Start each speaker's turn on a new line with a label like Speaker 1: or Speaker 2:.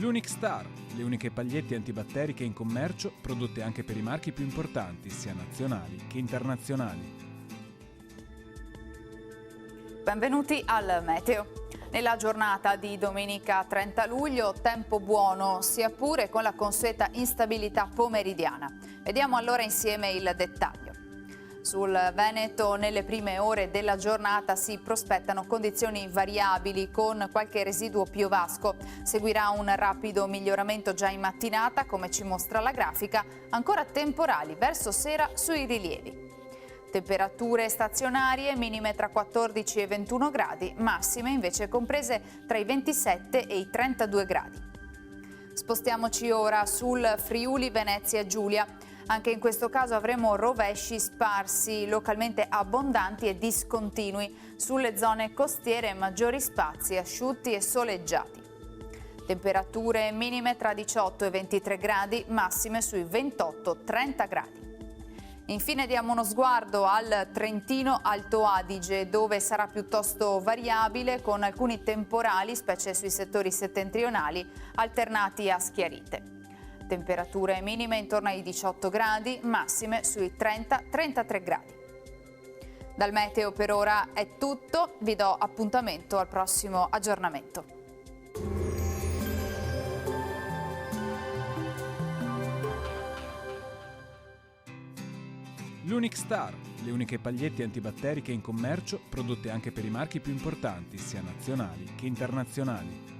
Speaker 1: L'Unic Star, le uniche pagliette antibatteriche in commercio, prodotte anche per i marchi più importanti, sia nazionali che internazionali.
Speaker 2: Benvenuti al Meteo. Nella giornata di domenica 30 luglio, tempo buono, sia pure con la consueta instabilità pomeridiana. Vediamo allora insieme il dettaglio. Sul Veneto nelle prime ore della giornata si prospettano condizioni variabili con qualche residuo piovasco. Seguirà un rapido miglioramento già in mattinata, come ci mostra la grafica, ancora temporali verso sera sui rilievi. Temperature stazionarie minime tra 14 e 21 gradi, massime invece comprese tra i 27 e i 32 gradi. Spostiamoci ora sul Friuli Venezia Giulia. Anche in questo caso avremo rovesci sparsi, localmente abbondanti e discontinui. Sulle zone costiere maggiori spazi asciutti e soleggiati. Temperature minime tra 18 e 23 gradi, massime sui 28-30 gradi. Infine diamo uno sguardo al Trentino Alto Adige, dove sarà piuttosto variabile con alcuni temporali, specie sui settori settentrionali, alternati a schiarite. Temperature minime intorno ai 18 gradi, massime sui 30-33 gradi. Dal meteo per ora è tutto, vi do appuntamento al prossimo aggiornamento.
Speaker 1: L'Unic Star, le uniche pagliette antibatteriche in commercio, prodotte anche per i marchi più importanti, sia nazionali che internazionali.